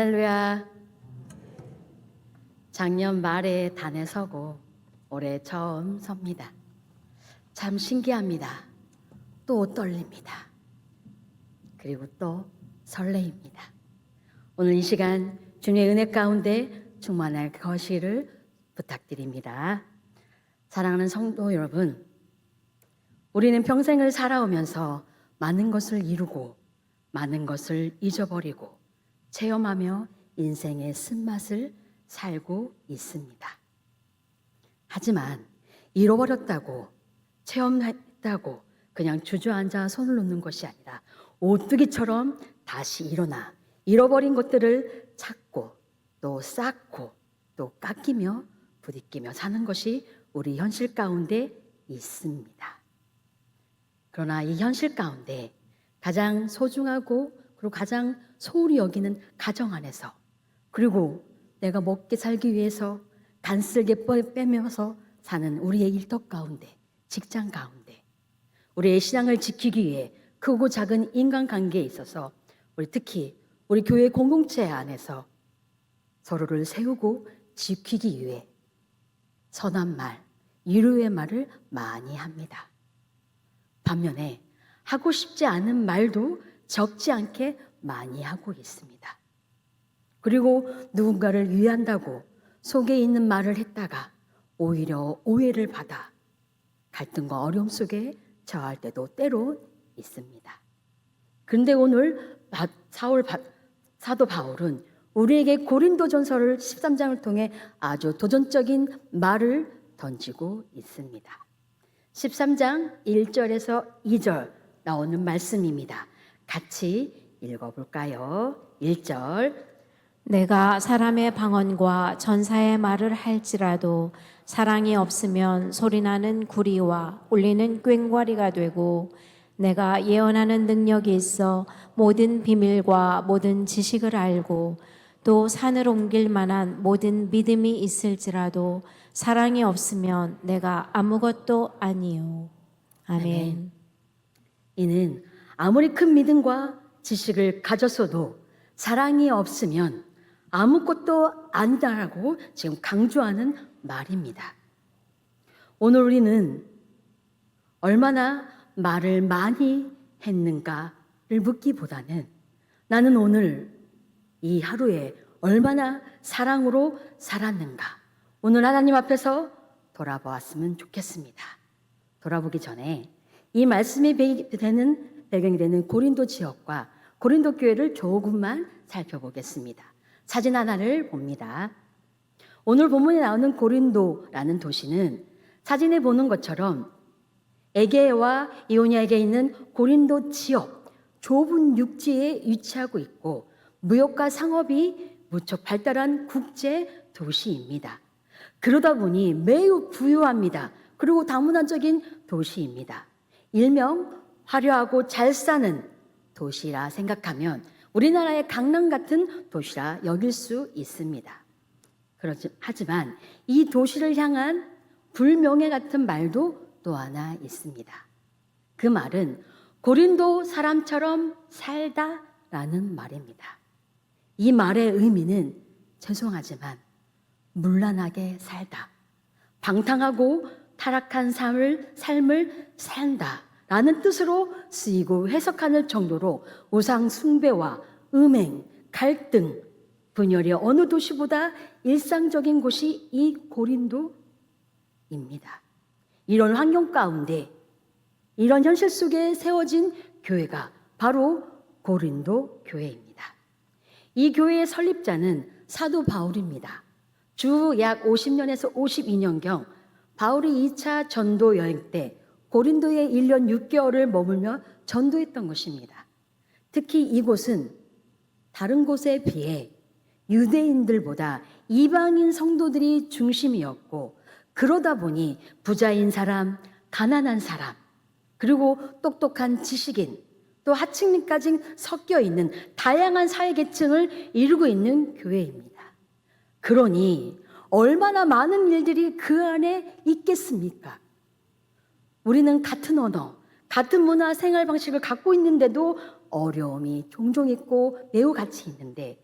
할렐루야. 작년 말에 단에 서고 올해 처음 섭니다. 참 신기합니다. 또 떨립니다. 그리고 또 설레입니다. 오늘 이 시간 주님의 은혜 가운데 충만할 것을 부탁드립니다. 사랑하는 성도 여러분, 우리는 평생을 살아오면서 많은 것을 이루고 많은 것을 잊어버리고 체험하며 인생의 쓴맛을 살고 있습니다. 하지만 잃어버렸다고, 체험했다고 그냥 주저앉아 손을 놓는 것이 아니라 오뚜기처럼 다시 일어나 잃어버린 것들을 찾고 또 쌓고 또 깎이며 부딪히며 사는 것이 우리 현실 가운데 있습니다. 그러나 이 현실 가운데 가장 소중하고 그리고 가장 소홀히 여기는 가정 안에서, 그리고 내가 먹게 살기 위해서 간쓸게 빼면서 사는 우리의 일터 가운데, 직장 가운데, 우리의 신앙을 지키기 위해 크고 작은 인간관계에 있어서 특히 우리 교회 공동체 안에서 서로를 세우고 지키기 위해 선한 말, 위로의 말을 많이 합니다. 반면에 하고 싶지 않은 말도 적지 않게 많이 하고 있습니다. 그리고 누군가를 위한다고 속에 있는 말을 했다가 오히려 오해를 받아 갈등과 어려움 속에 처할 때도 때로 있습니다. 그런데 오늘 사도 바울은 우리에게 고린도전서를 13장을 통해 아주 도전적인 말을 던지고 있습니다. 13장 1절에서 2절 나오는 말씀입니다. 같이 읽어볼까요? 1절. 내가 사람의 방언과 전사의 말을 할지라도 사랑이 없으면 소리나는 구리와 울리는 꽹과리가 되고, 내가 예언하는 능력이 있어 모든 비밀과 모든 지식을 알고 또 산을 옮길 만한 모든 믿음이 있을지라도 사랑이 없으면 내가 아무것도 아니요. 아멘. 이는 아무리 큰 믿음과 지식을 가졌어도 사랑이 없으면 아무것도 아니다라고 지금 강조하는 말입니다. 오늘 우리는 얼마나 말을 많이 했는가를 묻기보다는 나는 오늘 이 하루에 얼마나 사랑으로 살았는가, 오늘 하나님 앞에서 돌아보았으면 좋겠습니다. 돌아보기 전에 이 말씀이 배경이 되는 고린도 지역과 고린도 교회를 조금만 살펴보겠습니다. 사진 하나를 봅니다. 오늘 본문에 나오는 고린도라는 도시는 사진에 보는 것처럼 에게와 이오니아에 있는 고린도 지역 좁은 육지에 위치하고 있고 무역과 상업이 무척 발달한 국제 도시입니다. 그러다 보니 매우 부유합니다. 그리고 다문화적인 도시입니다. 일명 화려하고 잘 사는 도시라 생각하면 우리나라의 강남 같은 도시라 여길 수 있습니다. 하지만 이 도시를 향한 불명예 같은 말도 또 하나 있습니다. 그 말은 고린도 사람처럼 살다라는 말입니다. 이 말의 의미는 죄송하지만 문란하게 살다, 방탕하고 타락한 삶을 산다 라는 뜻으로 쓰이고 해석하는 정도로 우상 숭배와 음행, 갈등, 분열이 어느 도시보다 일상적인 곳이 이 고린도입니다. 이런 환경 가운데, 이런 현실 속에 세워진 교회가 바로 고린도 교회입니다. 이 교회의 설립자는 사도 바울입니다. 주 약 50년에서 52년경 바울이 2차 전도 여행 때 고린도에 1년 6개월을 머물며 전도했던 것입니다. 특히 이곳은 다른 곳에 비해 유대인들보다 이방인 성도들이 중심이었고, 그러다 보니 부자인 사람, 가난한 사람, 그리고 똑똑한 지식인, 또 하층민까지 섞여 있는 다양한 사회계층을 이루고 있는 교회입니다. 그러니 얼마나 많은 일들이 그 안에 있겠습니까? 우리는 같은 언어, 같은 문화, 생활 방식을 갖고 있는데도 어려움이 종종 있고 매우 같이 있는데,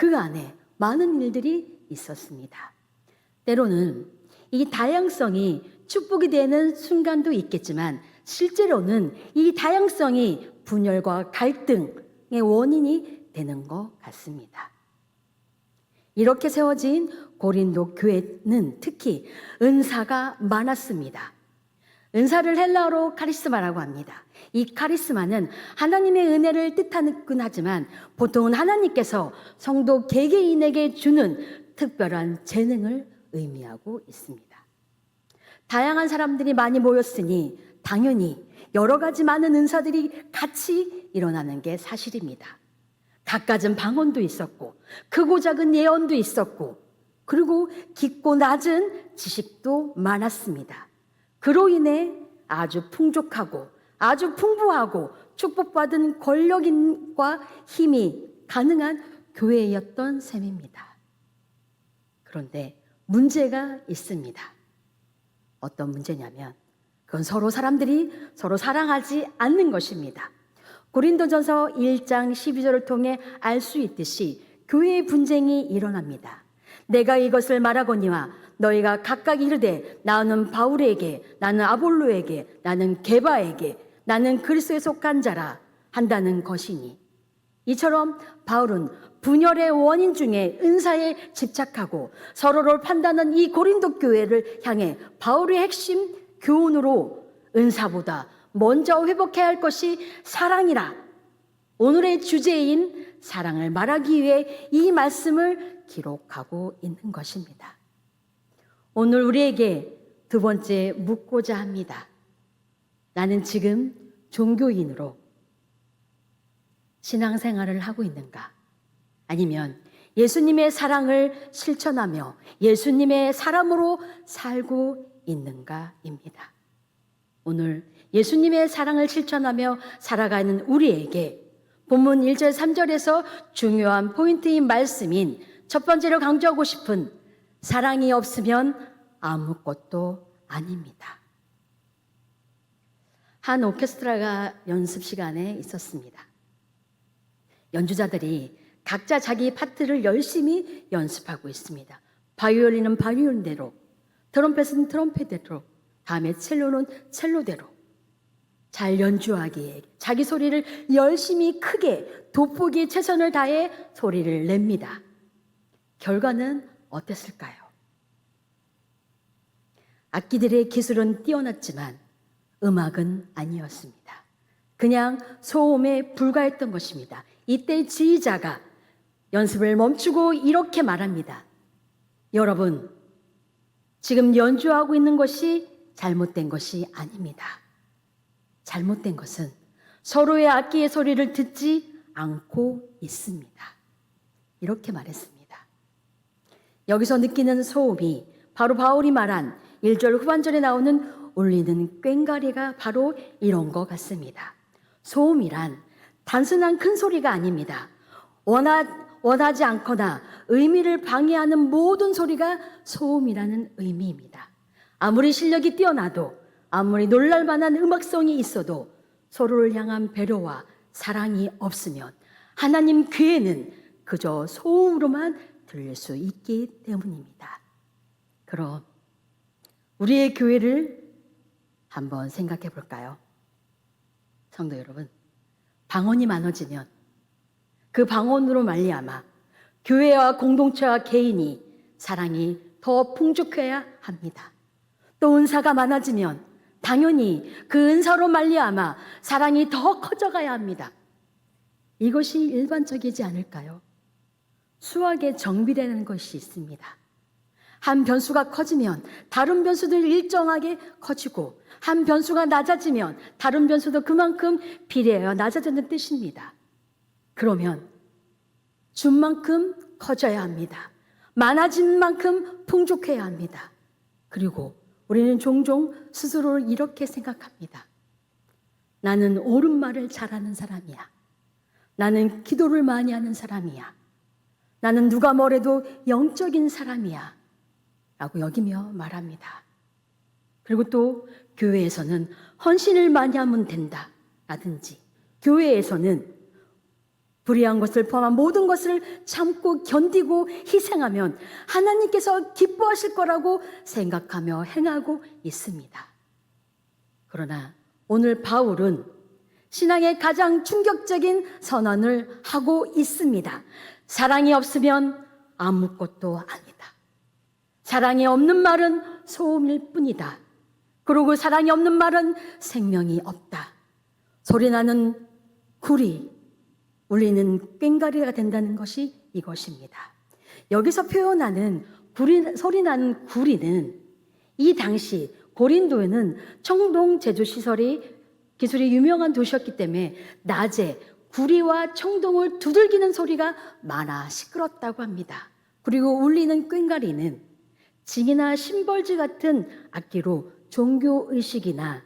그 안에 많은 일들이 있었습니다. 때로는 이 다양성이 축복이 되는 순간도 있겠지만 실제로는 이 다양성이 분열과 갈등의 원인이 되는 것 같습니다. 이렇게 세워진 고린도 교회는 특히 은사가 많았습니다. 은사를 헬라어로 카리스마라고 합니다. 이 카리스마는 하나님의 은혜를 뜻하긴 하지만 보통은 하나님께서 성도 개개인에게 주는 특별한 재능을 의미하고 있습니다. 다양한 사람들이 많이 모였으니 당연히 여러 가지 많은 은사들이 같이 일어나는 게 사실입니다. 갖가진 방언도 있었고 크고 작은 예언도 있었고 그리고 깊고 낮은 지식도 많았습니다. 그로 인해 아주 풍족하고 아주 풍부하고 축복받은 권력과 힘이 가능한 교회였던 셈입니다. 그런데 문제가 있습니다. 어떤 문제냐면 그건 사람들이 서로 사랑하지 않는 것입니다. 고린도전서 1장 12절을 통해 알 수 있듯이 교회의 분쟁이 일어납니다. 내가 이것을 말하거니와 너희가 각각 이르되 나는 바울에게 나는 아볼로에게 나는 게바에게 나는 그리스도에 속한 자라 한다는 것이니 이처럼 바울은 분열의 원인 중에 은사에 집착하고 서로를 판단하는 이 고린도 교회를 향해 바울의 핵심 교훈으로 은사보다 먼저 회복해야 할 것이 사랑이라 오늘의 주제인 사랑을 말하기 위해 이 말씀을 기록하고 있는 것입니다. 오늘 우리에게 두 번째 묻고자 합니다. 나는 지금 종교인으로 신앙생활을 하고 있는가? 아니면 예수님의 사랑을 실천하며 예수님의 사람으로 살고 있는가입니다. 오늘 예수님의 사랑을 실천하며 살아가는 우리에게 본문 1절 3절에서 중요한 포인트인 말씀인 첫 번째로 강조하고 싶은 사랑이 없으면 아무것도 아닙니다. 한 오케스트라가 연습 시간에 있었습니다. 연주자들이 각자 자기 파트를 열심히 연습하고 있습니다. 바이올린은 바이올린대로, 트럼펫은 트럼펫대로, 다음에 첼로는 첼로대로 잘 연주하기에 자기 소리를 열심히 크게 돋보기에 최선을 다해 소리를 냅니다. 결과는 어땠을까요? 악기들의 기술은 뛰어났지만 음악은 아니었습니다. 그냥 소음에 불과했던 것입니다. 이때 지휘자가 연습을 멈추고 이렇게 말합니다. 여러분, 지금 연주하고 있는 것이 잘못된 것이 아닙니다. 잘못된 것은 서로의 악기의 소리를 듣지 않고 있습니다. 이렇게 말했습니다. 여기서 느끼는 소음이 바로 바울이 말한 1절 후반절에 나오는 울리는 꽹과리가 바로 이런 것 같습니다. 소음이란 단순한 큰 소리가 아닙니다. 원하지 않거나 의미를 방해하는 모든 소리가 소음이라는 의미입니다. 아무리 실력이 뛰어나도 아무리 놀랄만한 음악성이 있어도 서로를 향한 배려와 사랑이 없으면 하나님 귀에는 그저 소음으로만 들릴 수 있기 때문입니다. 그럼 우리의 교회를 한번 생각해 볼까요? 성도 여러분, 방언이 많아지면 그 방언으로 말미암아 교회와 공동체와 개인이 사랑이 더 풍족해야 합니다. 또 은사가 많아지면 당연히 그 은사로 말미암아 사랑이 더 커져가야 합니다. 이것이 일반적이지 않을까요? 수학의 정비라는 것이 있습니다. 한 변수가 커지면 다른 변수도 일정하게 커지고 한 변수가 낮아지면 다른 변수도 그만큼 비례하여 낮아지는 뜻입니다. 그러면 준 만큼 커져야 합니다. 많아진 만큼 풍족해야 합니다. 그리고 우리는 종종 스스로를 이렇게 생각합니다. 나는 옳은 말을 잘하는 사람이야. 나는 기도를 많이 하는 사람이야. 나는 누가 뭐래도 영적인 사람이야. 라고 여기며 말합니다. 그리고 또 교회에서는 헌신을 많이 하면 된다. 라든지 교회에서는 불의한 것을 포함한 모든 것을 참고 견디고 희생하면 하나님께서 기뻐하실 거라고 생각하며 행하고 있습니다. 그러나 오늘 바울은 신앙의 가장 충격적인 선언을 하고 있습니다. 사랑이 없으면 아무것도 아니다. 사랑이 없는 말은 소음일 뿐이다. 그리고 사랑이 없는 말은 생명이 없다. 소리나는 구리, 울리는 꽹과리가 된다는 것이 이것입니다. 여기서 표현하는 소리나는 구리는 이 당시 고린도에는 청동 제조시설이 기술이 유명한 도시였기 때문에 낮에 구리와 청동을 두들기는 소리가 많아 시끄럽다고 합니다. 그리고 울리는 꽹과리는 징이나 심벌지 같은 악기로 종교의식이나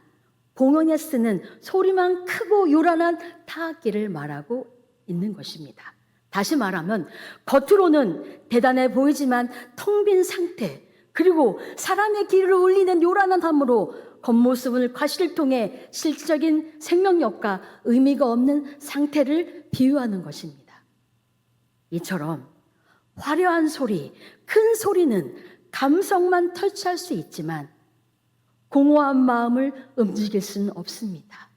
공연에 쓰는 소리만 크고 요란한 타악기를 말하고 있는 것입니다. 다시 말하면 겉으로는 대단해 보이지만 텅 빈 상태, 그리고 사람의 귀를 울리는 요란한 함으로 겉모습을 과시를 통해 실질적인 생명력과 의미가 없는 상태를 비유하는 것입니다. 이처럼 화려한 소리, 큰 소리는 감성만 터치할 수 있지만 공허한 마음을 움직일 수는 없습니다.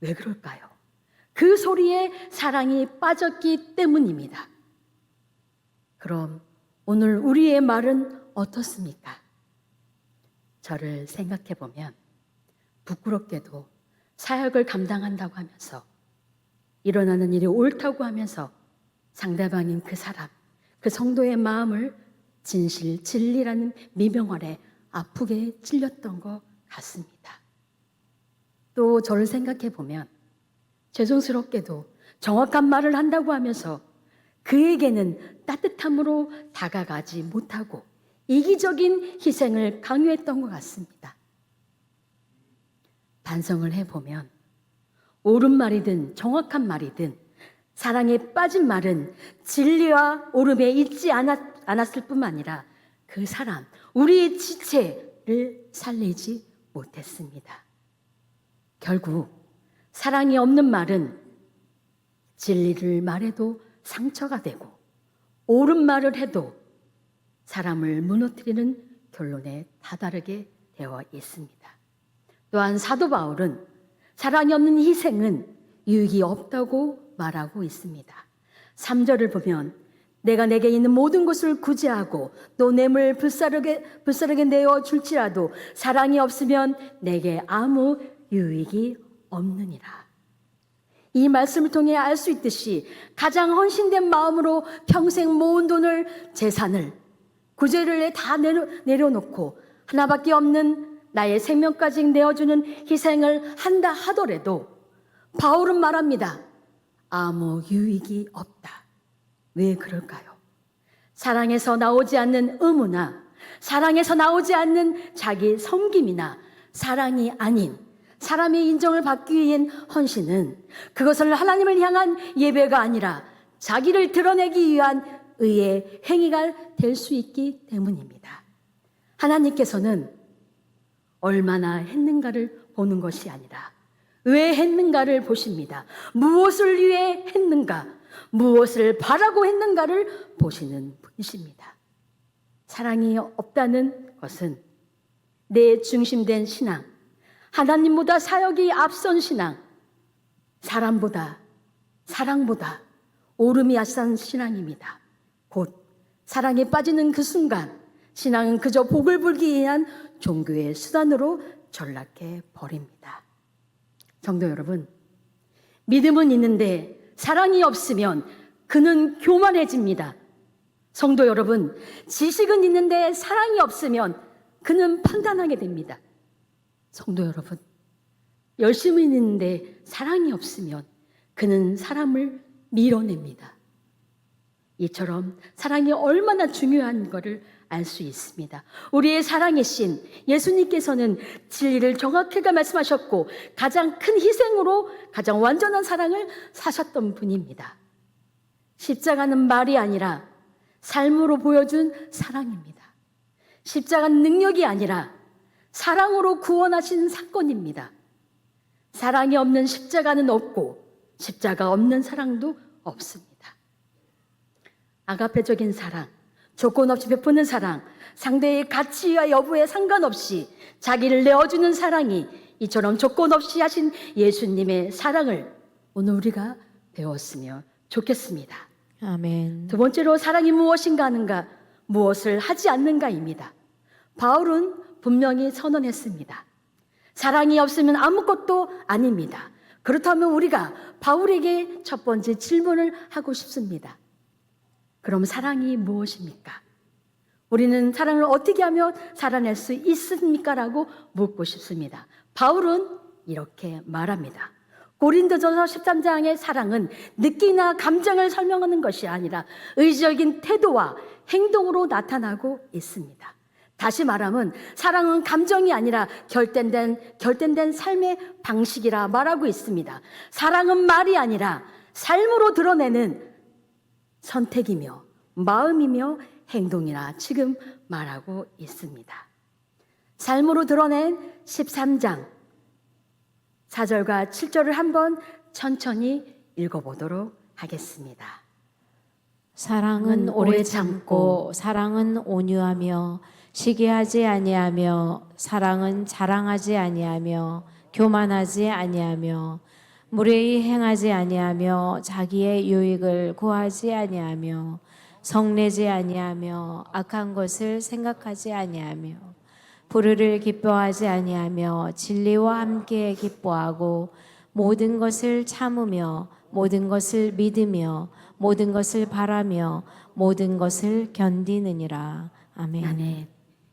왜 그럴까요? 그 소리에 사랑이 빠졌기 때문입니다. 그럼 오늘 우리의 말은 어떻습니까? 저를 생각해 보면 부끄럽게도 사역을 감당한다고 하면서 일어나는 일이 옳다고 하면서 상대방인 그 사람, 그 성도의 마음을 진실, 진리라는 미명 아래 아프게 찔렸던 것 같습니다. 또 저를 생각해 보면 죄송스럽게도 정확한 말을 한다고 하면서 그에게는 따뜻함으로 다가가지 못하고 이기적인 희생을 강요했던 것 같습니다. 반성을 해보면 옳은 말이든 정확한 말이든 사랑에 빠진 말은 진리와 옳음에 있지 않았을 뿐만 아니라 그 사람, 우리의 지체를 살리지 못했습니다. 결국 사랑이 없는 말은 진리를 말해도 상처가 되고 옳은 말을 해도 사람을 무너뜨리는 결론에 다다르게 되어 있습니다. 또한 사도 바울은 사랑이 없는 희생은 유익이 없다고 말하고 있습니다. 3절을 보면 내가 내게 있는 모든 것을 구제하고 또 뇌물 불사르게 내어 줄지라도 사랑이 없으면 내게 아무 유익이 없느니라. 이 말씀을 통해 알 수 있듯이 가장 헌신된 마음으로 평생 모은 돈을, 재산을, 구제를 다 내려놓고 하나밖에 없는 나의 생명까지 내어주는 희생을 한다 하더라도 바울은 말합니다. 아무 유익이 없다. 왜 그럴까요? 사랑에서 나오지 않는 의무나 사랑에서 나오지 않는 자기 섬김이나 사랑이 아닌 사람의 인정을 받기 위한 헌신은 그것을 하나님을 향한 예배가 아니라 자기를 드러내기 위한 의의 행위가 될 수 있기 때문입니다. 하나님께서는 얼마나 했는가를 보는 것이 아니라 왜 했는가를 보십니다. 무엇을 위해 했는가, 무엇을 바라고 했는가를 보시는 분이십니다. 사랑이 없다는 것은 내 중심된 신앙, 하나님보다 사역이 앞선 신앙, 사람보다 사랑보다 오름이 앞선 신앙입니다. 곧 사랑에 빠지는 그 순간 신앙은 그저 복을 불기 위한 종교의 수단으로 전락해 버립니다. 성도 여러분, 믿음은 있는데 사랑이 없으면 그는 교만해집니다. 성도 여러분, 지식은 있는데 사랑이 없으면 그는 판단하게 됩니다. 성도 여러분, 열심은 있는데 사랑이 없으면 그는 사람을 밀어냅니다. 이처럼 사랑이 얼마나 중요한 것을 알 수 있습니다. 우리의 사랑의 신 예수님께서는 진리를 정확하게 말씀하셨고 가장 큰 희생으로 가장 완전한 사랑을 사셨던 분입니다. 십자가는 말이 아니라 삶으로 보여준 사랑입니다. 십자가는 능력이 아니라 사랑으로 구원하신 사건입니다. 사랑이 없는 십자가는 없고 십자가 없는 사랑도 없습니다. 아가페적인 사랑, 조건 없이 베푸는 사랑, 상대의 가치와 여부에 상관없이 자기를 내어주는 사랑이 이처럼 조건 없이 하신 예수님의 사랑을 오늘 우리가 배웠으면 좋겠습니다. 아멘. 두 번째로 사랑이 무엇인가 하는가, 무엇을 하지 않는가입니다. 바울은 분명히 선언했습니다. 사랑이 없으면 아무것도 아닙니다. 그렇다면 우리가 바울에게 첫 번째 질문을 하고 싶습니다. 그럼 사랑이 무엇입니까? 우리는 사랑을 어떻게 하면 살아낼 수 있습니까? 라고 묻고 싶습니다. 바울은 이렇게 말합니다. 고린도전서 13장의 사랑은 느끼나 감정을 설명하는 것이 아니라 의지적인 태도와 행동으로 나타나고 있습니다. 다시 말하면 사랑은 감정이 아니라 결단된 삶의 방식이라 말하고 있습니다. 사랑은 말이 아니라 삶으로 드러내는 선택이며 마음이며 행동이라 지금 말하고 있습니다. 삶으로 드러낸 13장 4절과 7절을 한번 천천히 읽어보도록 하겠습니다. 사랑은 오래 참고 사랑은 온유하며 시기하지 아니하며 사랑은 자랑하지 아니하며 교만하지 아니하며 무례히 행하지 아니하며 자기의 유익을 구하지 아니하며 성내지 아니하며 악한 것을 생각하지 아니하며 불의를 기뻐하지 아니하며 진리와 함께 기뻐하고 모든 것을 참으며 모든 것을 믿으며 모든 것을 바라며 모든 것을 견디느니라. 아멘. 아멘.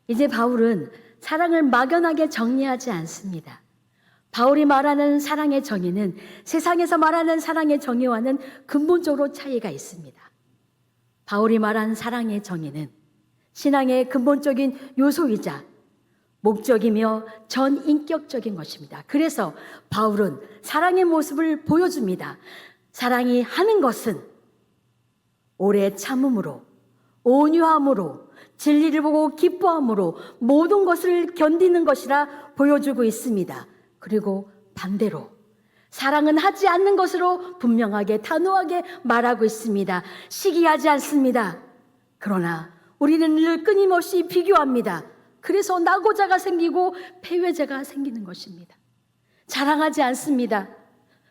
이제 바울은 사랑을 막연하게 정리하지 않습니다. 바울이 말하는 사랑의 정의는 세상에서 말하는 사랑의 정의와는 근본적으로 차이가 있습니다. 바울이 말하는 사랑의 정의는 신앙의 근본적인 요소이자 목적이며 전인격적인 것입니다. 그래서 바울은 사랑의 모습을 보여줍니다. 사랑이 하는 것은 오래 참음으로, 온유함으로, 진리를 보고 기뻐함으로 모든 것을 견디는 것이라 보여주고 있습니다. 그리고 반대로 사랑은 하지 않는 것으로 분명하게 단호하게 말하고 있습니다. 시기하지 않습니다. 그러나 우리는 늘 끊임없이 비교합니다. 그래서 낙오자가 생기고 패배자가 생기는 것입니다. 자랑하지 않습니다.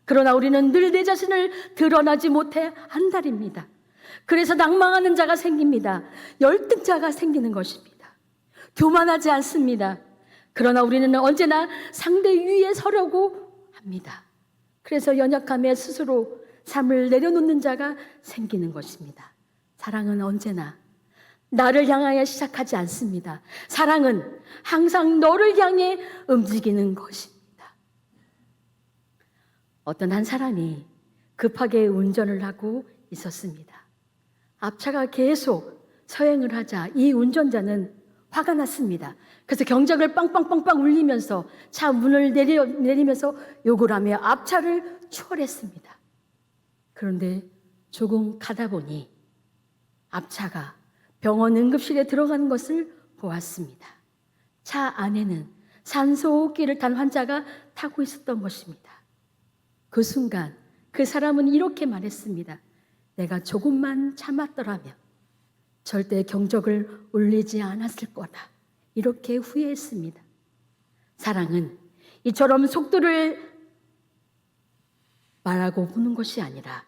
그러나 우리는 늘 내 자신을 드러나지 못해 안달입니다. 그래서 낭망하는 자가 생깁니다. 열등자가 생기는 것입니다. 교만하지 않습니다. 그러나 우리는 언제나 상대 위에 서려고 합니다. 그래서 연약함에 스스로 삶을 내려놓는 자가 생기는 것입니다. 사랑은 언제나 나를 향하여 시작하지 않습니다. 사랑은 항상 너를 향해 움직이는 것입니다. 어떤 한 사람이 급하게 운전을 하고 있었습니다. 앞차가 계속 서행을 하자 이 운전자는 화가 났습니다. 그래서 경적을 빵빵빵빵 울리면서 차 문을 내리면서 욕을 하며 앞차를 추월했습니다. 그런데 조금 가다 보니 앞차가 병원 응급실에 들어가는 것을 보았습니다. 차 안에는 산소호흡기를 단 환자가 타고 있었던 것입니다. 그 순간 그 사람은 이렇게 말했습니다. 내가 조금만 참았더라면 절대 경적을 울리지 않았을 거다. 이렇게 후회했습니다. 사랑은 이처럼 속도를 말하고 보는 것이 아니라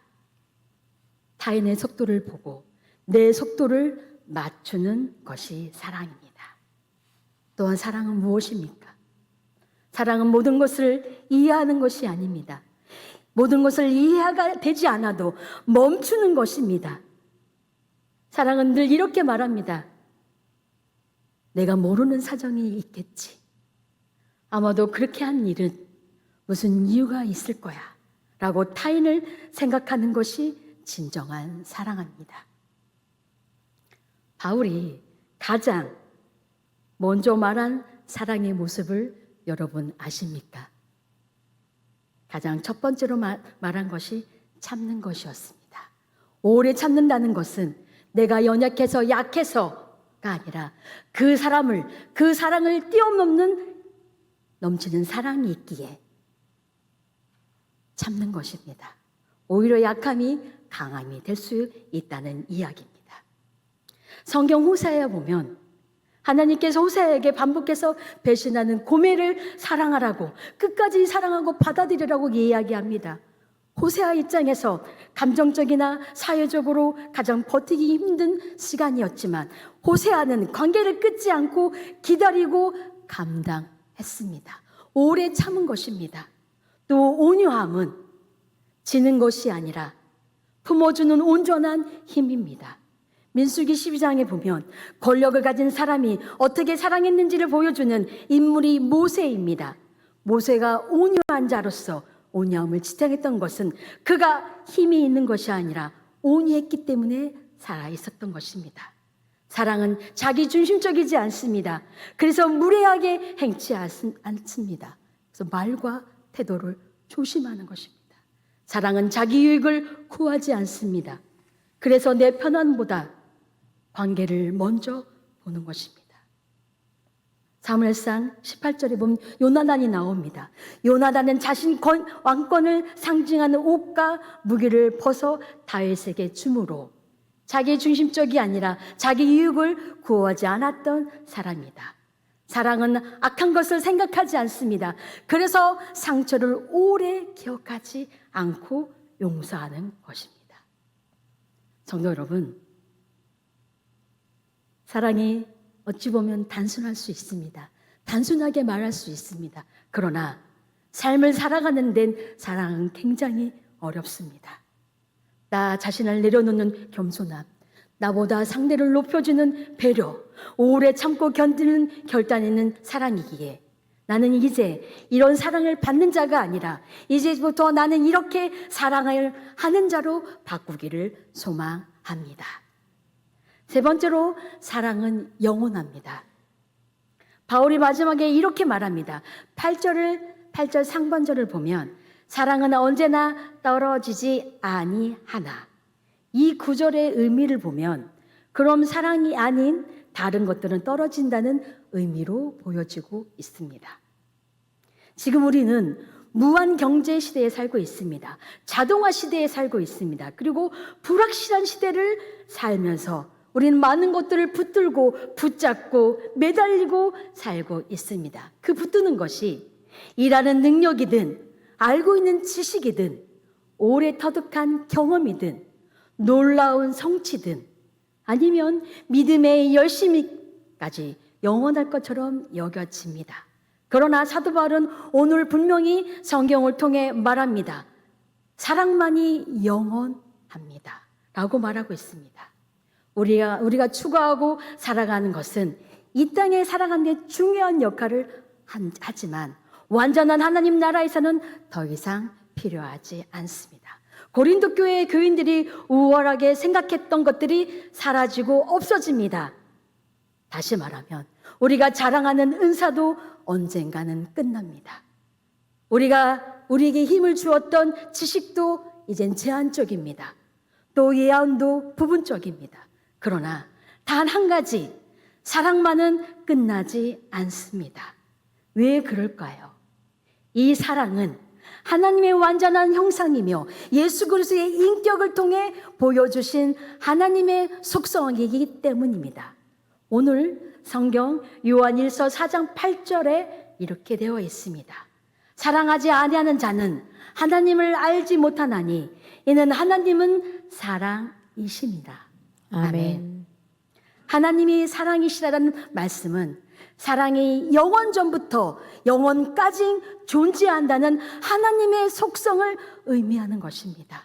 타인의 속도를 보고 내 속도를 맞추는 것이 사랑입니다. 또한 사랑은 무엇입니까? 사랑은 모든 것을 이해하는 것이 아닙니다. 모든 것을 이해가 되지 않아도 멈추는 것입니다. 사랑은 늘 이렇게 말합니다. 내가 모르는 사정이 있겠지. 아마도 그렇게 한 일은 무슨 이유가 있을 거야. 라고 타인을 생각하는 것이 진정한 사랑입니다. 바울이 가장 먼저 말한 사랑의 모습을 여러분 아십니까? 가장 첫 번째로 말한 것이 참는 것이었습니다. 오래 참는다는 것은 내가 연약해서 약해서가 아니라 그 사랑을 뛰어넘는 넘치는 사랑이 있기에 참는 것입니다. 오히려 약함이 강함이 될 수 있다는 이야기입니다. 성경 호세아에 보면 하나님께서 호세아에게 반복해서 배신하는 고멜을 사랑하라고, 끝까지 사랑하고 받아들이라고 이야기합니다. 호세아 입장에서 감정적이나 사회적으로 가장 버티기 힘든 시간이었지만 호세아는 관계를 끊지 않고 기다리고 감당했습니다. 오래 참은 것입니다. 또 온유함은 지는 것이 아니라 품어주는 온전한 힘입니다. 민수기 12장에 보면 권력을 가진 사람이 어떻게 사랑했는지를 보여주는 인물이 모세입니다. 모세가 온유한 자로서 온유함을 지탱했던 것은 그가 힘이 있는 것이 아니라 온유했기 때문에 살아있었던 것입니다. 사랑은 자기 중심적이지 않습니다. 그래서 무례하게 행치 않습니다. 그래서 말과 태도를 조심하는 것입니다. 사랑은 자기 유익을 구하지 않습니다. 그래서 내 편안보다 관계를 먼저 보는 것입니다. 사무엘상 18절에 보면 요나단이 나옵니다. 요나단은 자신 왕권을 상징하는 옷과 무기를 벗어 다윗에게 주므로 자기 중심적이 아니라 자기 이익을 구하지 않았던 사람이다. 사랑은 악한 것을 생각하지 않습니다. 그래서 상처를 오래 기억하지 않고 용서하는 것입니다. 성도 여러분, 사랑이 어찌 보면 단순할 수 있습니다. 단순하게 말할 수 있습니다. 그러나 삶을 살아가는 데는 사랑은 굉장히 어렵습니다. 나 자신을 내려놓는 겸손함, 나보다 상대를 높여주는 배려, 오래 참고 견디는 결단 있는 사랑이기에 나는 이제 이런 사랑을 받는 자가 아니라 이제부터 나는 이렇게 사랑을 하는 자로 바꾸기를 소망합니다. 세 번째로 사랑은 영원합니다. 바울이 마지막에 이렇게 말합니다. 8절 상반절을 보면 사랑은 언제나 떨어지지 아니하나. 이 구절의 의미를 보면 그럼 사랑이 아닌 다른 것들은 떨어진다는 의미로 보여지고 있습니다. 지금 우리는 무한 경제 시대에 살고 있습니다. 자동화 시대에 살고 있습니다. 그리고 불확실한 시대를 살면서 우리는 많은 것들을 붙들고 붙잡고 매달리고 살고 있습니다. 그 붙드는 것이 일하는 능력이든 알고 있는 지식이든 오래 터득한 경험이든 놀라운 성취든 아니면 믿음의 열심히까지 영원할 것처럼 여겨집니다. 그러나 사도 바울은 오늘 분명히 성경을 통해 말합니다. 사랑만이 영원합니다. 라고 말하고 있습니다. 우리가 추구하고 살아가는 것은 이 땅에 살아가는 데 중요한 역할을 하지만 완전한 하나님 나라에서는 더 이상 필요하지 않습니다. 고린도 교회의 교인들이 우월하게 생각했던 것들이 사라지고 없어집니다. 다시 말하면 우리가 자랑하는 은사도 언젠가는 끝납니다. 우리에게 힘을 주었던 지식도 이젠 제한적입니다. 또 예언도 부분적입니다. 그러나 단 한 가지, 사랑만은 끝나지 않습니다. 왜 그럴까요? 이 사랑은 하나님의 완전한 형상이며 예수 그리스도의 인격을 통해 보여주신 하나님의 속성이기 때문입니다. 오늘 성경 요한일서 4장 8절에 이렇게 되어 있습니다. 사랑하지 아니하는 자는 하나님을 알지 못하나니 이는 하나님은 사랑이십니다. 아멘. 하나님이 사랑이시라는 말씀은 사랑이 영원 전부터 영원까지 존재한다는 하나님의 속성을 의미하는 것입니다.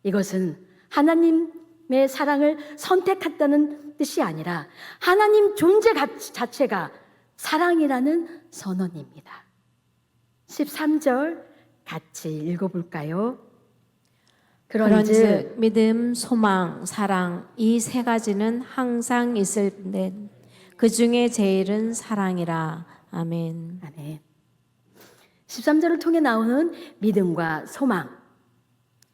이것은 하나님의 사랑을 선택했다는 뜻이 아니라 하나님 존재 자체가 사랑이라는 선언입니다. 13절 같이 읽어볼까요? 그런즉 믿음, 소망, 사랑 이 세 가지는 항상 있을 때 그 중에 제일은 사랑이라. 아멘. 아멘. 13절을 통해 나오는 믿음과 소망.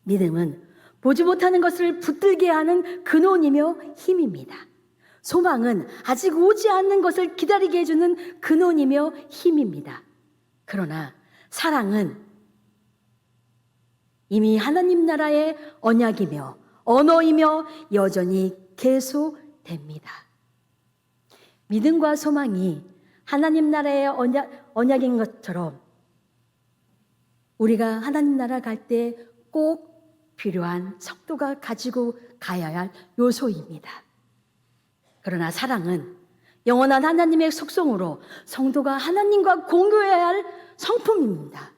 믿음은 보지 못하는 것을 붙들게 하는 근원이며 힘입니다. 소망은 아직 오지 않는 것을 기다리게 해주는 근원이며 힘입니다. 그러나 사랑은 이미 하나님 나라의 언약이며 언어이며 여전히 계속됩니다. 믿음과 소망이 하나님 나라의 언약인 것처럼 우리가 하나님 나라 갈 때 꼭 필요한 성도가 가지고 가야 할 요소입니다. 그러나 사랑은 영원한 하나님의 속성으로 성도가 하나님과 공유해야 할 성품입니다.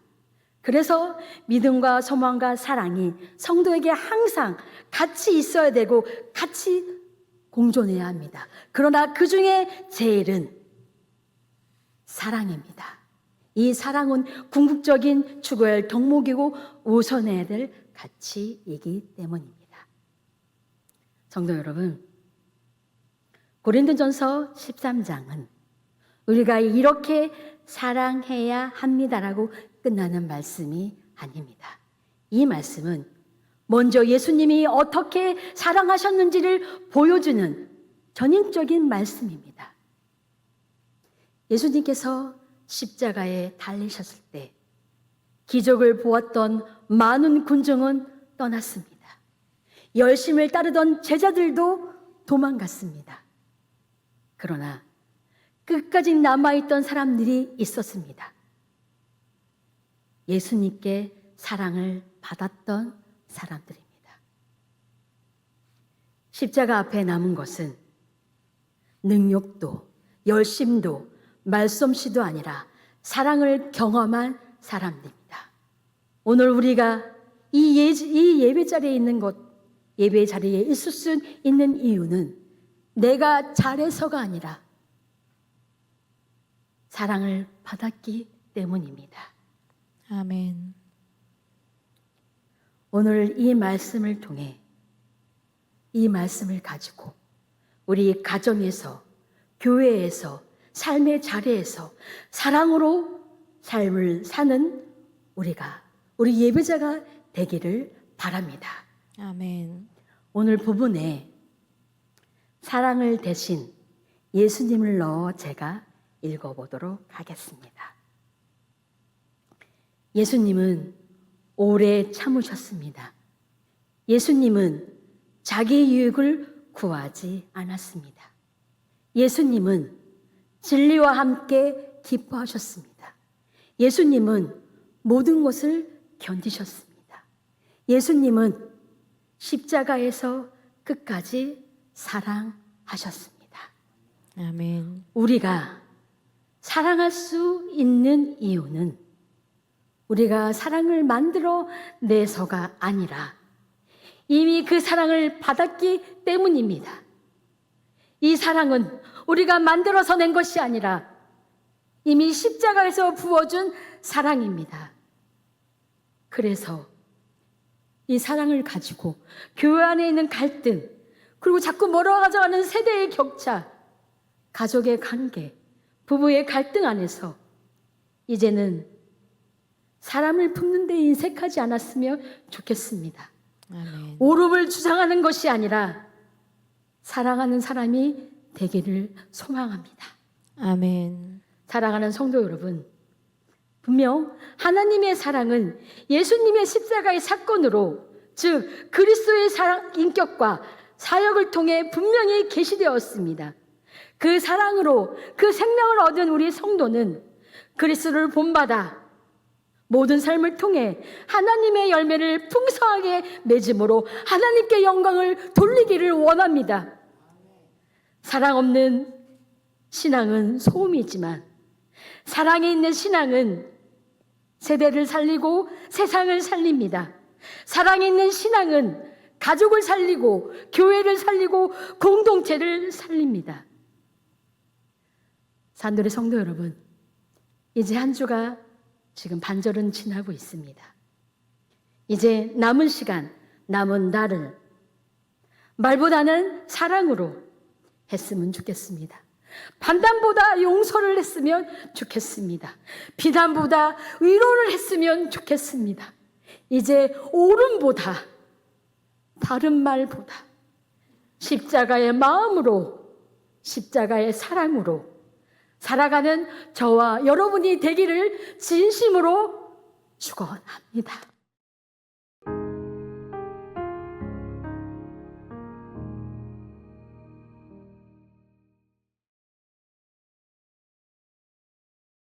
그래서 믿음과 소망과 사랑이 성도에게 항상 같이 있어야 되고 같이 공존해야 합니다. 그러나 그 중에 제일은 사랑입니다. 이 사랑은 궁극적인 추구해야 할 덕목이고 우선해야 될 가치이기 때문입니다. 성도 여러분, 고린도전서 13장은 우리가 이렇게 사랑해야 합니다라고 끝나는 말씀이 아닙니다. 이 말씀은 먼저 예수님이 어떻게 사랑하셨는지를 보여주는 전인적인 말씀입니다. 예수님께서 십자가에 달리셨을 때 기적을 보았던 많은 군중은 떠났습니다. 열심을 따르던 제자들도 도망갔습니다. 그러나 끝까지 남아있던 사람들이 있었습니다. 예수님께 사랑을 받았던 사람들입니다. 십자가 앞에 남은 것은 능력도 열심도 말솜씨도 아니라 사랑을 경험한 사람들입니다. 오늘 우리가 이 예배 자리에 있는 것, 예배 자리에 있을 수 있는 이유는 내가 잘해서가 아니라 사랑을 받았기 때문입니다. 아멘. 오늘 이 말씀을 통해 이 말씀을 가지고 우리 가정에서, 교회에서, 삶의 자리에서 사랑으로 삶을 사는 우리 예배자가 되기를 바랍니다. 아멘. 오늘 부분에 사랑을 대신 예수님을 넣어 제가 읽어보도록 하겠습니다. 예수님은 오래 참으셨습니다. 예수님은 자기 유익을 구하지 않았습니다. 예수님은 진리와 함께 기뻐하셨습니다. 예수님은 모든 것을 견디셨습니다. 예수님은 십자가에서 끝까지 사랑하셨습니다. 아멘. 우리가 사랑할 수 있는 이유는 우리가 사랑을 만들어 내서가 아니라 이미 그 사랑을 받았기 때문입니다. 이 사랑은 우리가 만들어서 낸 것이 아니라 이미 십자가에서 부어준 사랑입니다. 그래서 이 사랑을 가지고 교회 안에 있는 갈등, 그리고 자꾸 멀어가져가는 세대의 격차, 가족의 관계, 부부의 갈등 안에서 이제는 사람을 품는 데 인색하지 않았으면 좋겠습니다. 아멘. 오름을 주장하는 것이 아니라 사랑하는 사람이 되기를 소망합니다. 아멘. 사랑하는 성도 여러분, 분명 하나님의 사랑은 예수님의 십자가의 사건으로, 즉 그리스도의 사랑 인격과 사역을 통해 분명히 계시되었습니다. 그 사랑으로 그 생명을 얻은 우리 성도는 그리스도를 본받아 모든 삶을 통해 하나님의 열매를 풍성하게 맺음으로 하나님께 영광을 돌리기를 원합니다. 사랑 없는 신앙은 소음이지만 사랑이 있는 신앙은 세대를 살리고 세상을 살립니다. 사랑이 있는 신앙은 가족을 살리고 교회를 살리고 공동체를 살립니다. 산돌의 성도 여러분, 이제 한 주가 지금 반절은 지나고 있습니다. 이제 남은 시간, 남은 날을 말보다는 사랑으로 했으면 좋겠습니다. 판단보다 용서를 했으면 좋겠습니다. 비난보다 위로를 했으면 좋겠습니다. 이제 옳음보다, 바른 말보다 십자가의 마음으로, 십자가의 사랑으로 살아가는 저와 여러분이 되기를 진심으로 축원합니다.